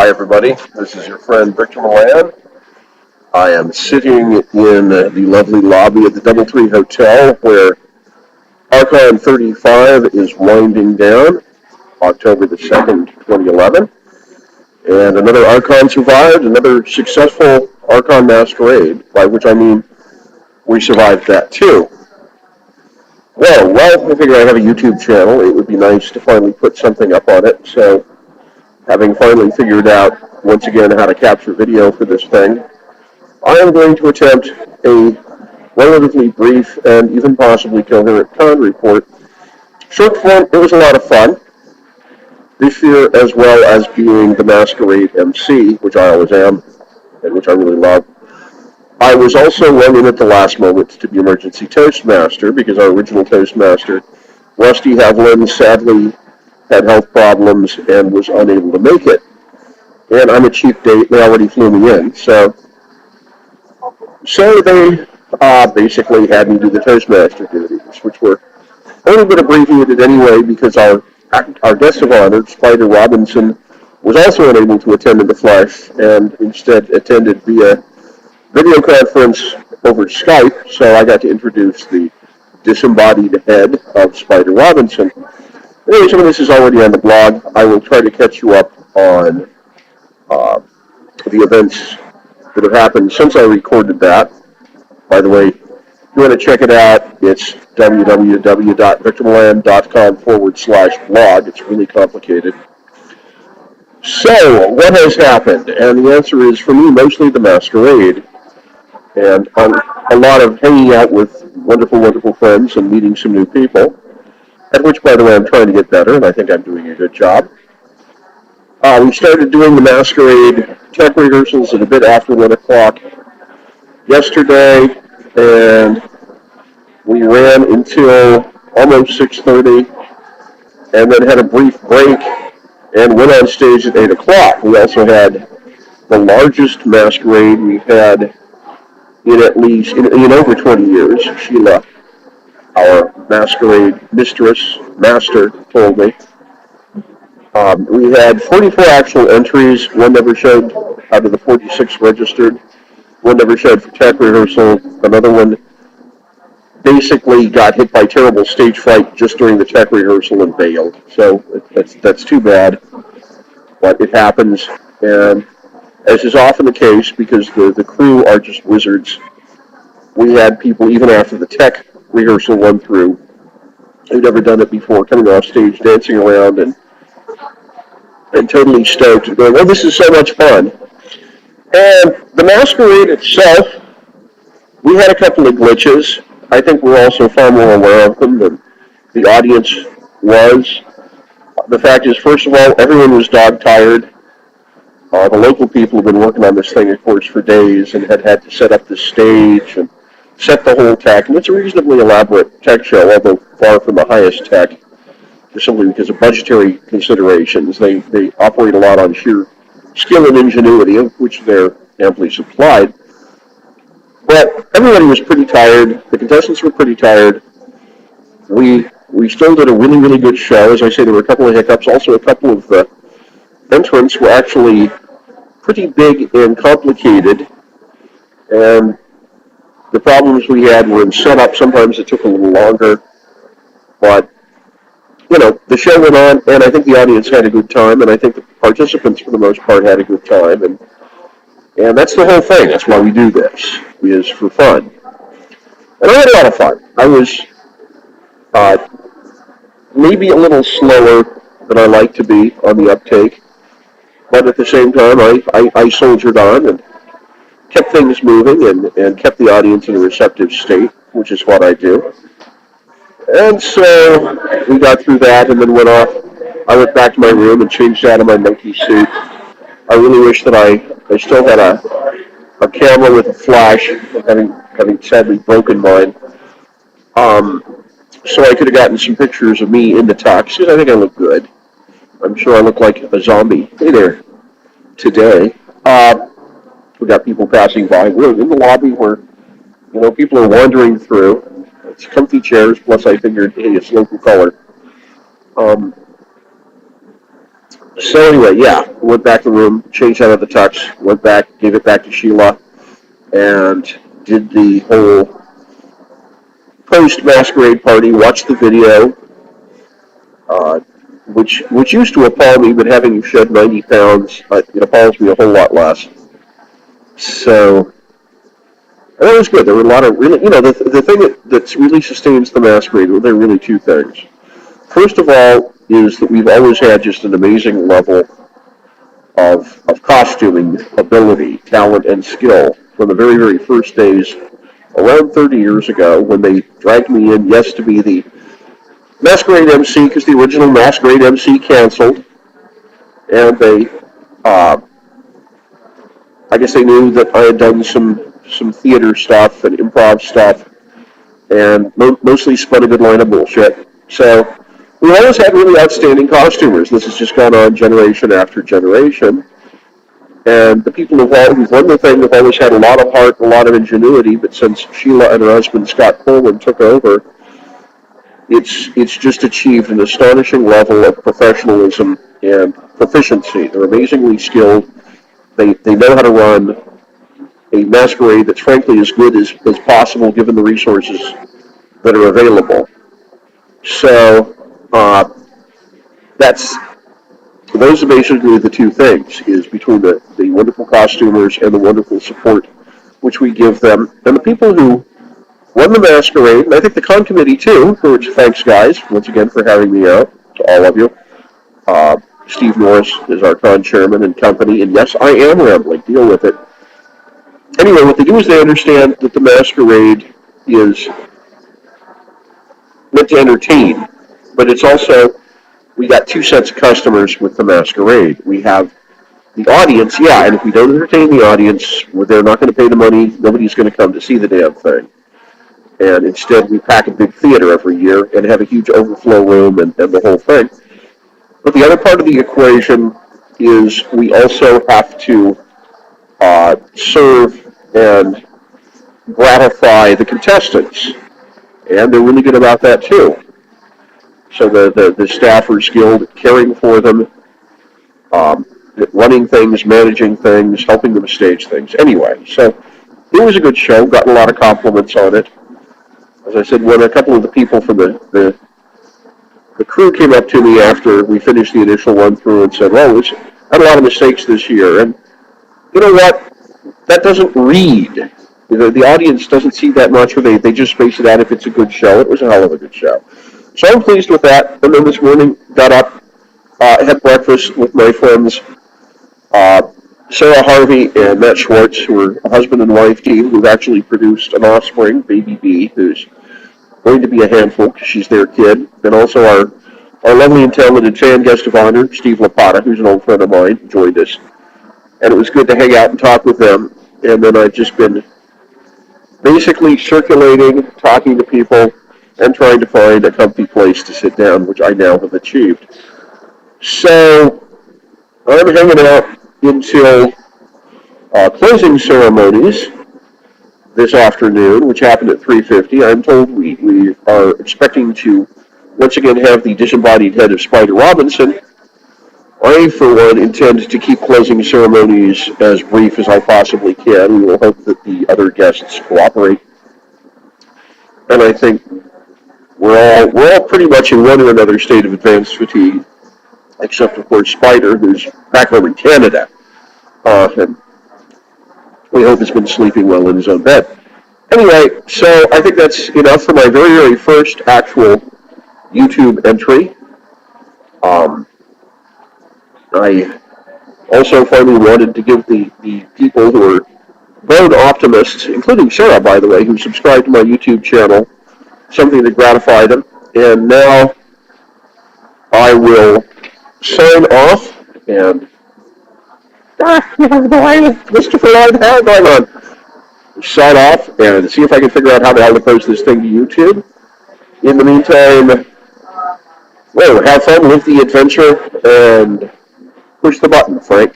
Hi, everybody. This is your friend Victor Milan. I am sitting in the lovely lobby at the DoubleTree Hotel where Archon 35 is winding down, October the 2nd, 2011. And another Archon survived, another successful Archon masquerade, by which I mean we survived that too. Well, I figure I have a YouTube channel. It would be nice to finally put something up on it. So, having finally figured out once again how to capture video for this thing, I am going to attempt a relatively brief and even possibly coherent con report. Short form, it was a lot of fun. This year, as well as being the Masquerade MC, which I always am, and which I really love, I was also run in at the last moment to be emergency Toastmaster because our original Toastmaster, Rusty Havlin, sadly had health problems and was unable to make it. And I'm a cheap date, they already flew me in, so they basically had me do the Toastmaster duties, which were a little bit abbreviated anyway because our guest of honor, Spider Robinson, was also unable to attend in the flesh and instead attended via video conference over Skype, so I got to introduce the disembodied head of Spider Robinson. Anyway, some of this is already on the blog. I will try to catch you up on the events that have happened since I recorded that. By the way, if you want to check it out, it's www.victormilan.com/blog. It's really complicated. So, what has happened? And the answer is, for me, mostly the masquerade. And a lot of hanging out with wonderful, wonderful friends and meeting some new people, at which, by the way, I'm trying to get better, and I think I'm doing a good job. We started doing the masquerade tech rehearsals at a bit after 1 o'clock yesterday, and we ran until almost 6:30, and then had a brief break and went on stage at 8 o'clock. We also had the largest masquerade we've had in at least, in over 20 years. Sheila, our masquerade master, told me. We had 44 actual entries. One never showed out of the 46 registered. One never showed for tech rehearsal. Another one basically got hit by terrible stage fright just during the tech rehearsal and bailed. So that's too bad, but it happens. And as is often the case, because the crew are just wizards, we had people, even after the tech rehearsal went through, who'd never done it before, coming off stage, dancing around, and totally stoked, and going, oh, this is so much fun. And the masquerade itself, we had a couple of glitches. I think we're also far more aware of them than the audience was. The fact is, first of all, everyone was dog-tired. The local people have been working on this thing, of course, for days and had to set up the stage and set the whole tech. And it's a reasonably elaborate tech show, although far from the highest tech, just simply because of budgetary considerations. They operate a lot on sheer skill and ingenuity, of which they're amply supplied. But everybody was pretty tired. The contestants were pretty tired. We still did a really, really good show. As I say, there were a couple of hiccups. Also, a couple of the entrants were actually pretty big and complicated. And the problems we had were in setup. Sometimes it took a little longer. But, the show went on, and I think the audience had a good time, and I think the participants, for the most part, had a good time. And that's the whole thing. That's why we do this, is for fun. And I had a lot of fun. I was maybe a little slower than I like to be on the uptake, but at the same time, I soldiered on and kept things moving and kept the audience in a receptive state, which is what I do. And so we got through that and then went off. I went back to my room and changed out of my monkey suit. I really wish that I still had a camera with a flash, having sadly broken mine. So I could have gotten some pictures of me in the tux, because I think I look good. I'm sure I look like a zombie. Hey there, today. We got people passing by. We're in the lobby where, people are wandering through. It's comfy chairs, plus I figured, hey, it's local color. So anyway, yeah, went back to the room, changed out of the tux, went back, gave it back to Sheila, and did the whole post masquerade party. Watched the video, uh, which used to appall me, but having shed 90 pounds, it appalls me a whole lot less. So that was good. There were a lot of really, the thing that really sustains the masquerade. Well, there are really two things. First of all, is that we've always had just an amazing level of costuming ability, talent, and skill from the very, very first days around 30 years ago when they dragged me in, yes, to be the Masquerade MC because the original Masquerade MC canceled, and uh, I guess they knew that I had done some theater stuff and improv stuff, and mostly spun a good line of bullshit. So we always had really outstanding costumers. This has just gone on generation after generation. And the people who've run the thing have always had a lot of heart, a lot of ingenuity, but since Sheila and her husband Scott Coleman took over, it's just achieved an astonishing level of professionalism and proficiency. They're amazingly skilled. They know how to run a masquerade that's frankly as good as possible given the resources that are available. So that's those are basically the two things, is between the wonderful costumers and the wonderful support which we give them. And the people who run the masquerade, and I think the con committee too, for which thanks guys, once again, for having me out, to all of you. Uh, Steve Norris is our con chairman and company, and yes, I am rambling, deal with it. Anyway, what they do is they understand that the masquerade is meant to entertain, but it's also, we got two sets of customers with the masquerade. We have the audience, yeah, and if we don't entertain the audience, they're not going to pay the money, nobody's going to come to see the damn thing. And instead, we pack a big theater every year and have a huge overflow room and the whole thing. But the other part of the equation is we also have to serve and gratify the contestants. And they're really good about that too. So the staffers guild, caring for them, um, running things, managing things, helping them stage things. Anyway, so it was a good show. Got a lot of compliments on it. As I said, when a couple of the people from the crew came up to me after we finished the initial run through and said, "Well, we had a lot of mistakes this year," and you know what? That doesn't read. The audience doesn't see that much, or they just base it out if it's a good show. It was a hell of a good show. So I'm pleased with that. And then this morning, got up, had breakfast with my friends, uh, Sarah Harvey and Matt Schwartz, who are a husband and wife team who've actually produced an offspring, baby B, who's going to be a handful because she's their kid. And also our lovely and talented fan guest of honor, Steve Lapata, who's an old friend of mine, joined us. And it was good to hang out and talk with them. And then I've just been basically circulating, talking to people, and trying to find a comfy place to sit down, which I now have achieved. So I'm hanging out until closing ceremonies this afternoon, which happened at 3:50. I'm told we are expecting to once again have the disembodied head of Spider Robinson. I, for one, intend to keep closing ceremonies as brief as I possibly can. We will hope that the other guests cooperate. And I think we're all pretty much in one or another state of advanced fatigue, except of course Spider, who's back home in Canada, and we hope has been sleeping well in his own bed. Anyway, so I think that's enough for my very, very first actual YouTube entry. I also finally wanted to give the people who are bone optimists, including Sarah, by the way, who subscribed to my YouTube channel, something to gratify them. And now I will sign off and Christopher Lloyd Hair going on. Sign off and see if I can figure out how the hell to post this thing to YouTube. In the meantime, well, have fun, live the adventure, and push the button, Frank.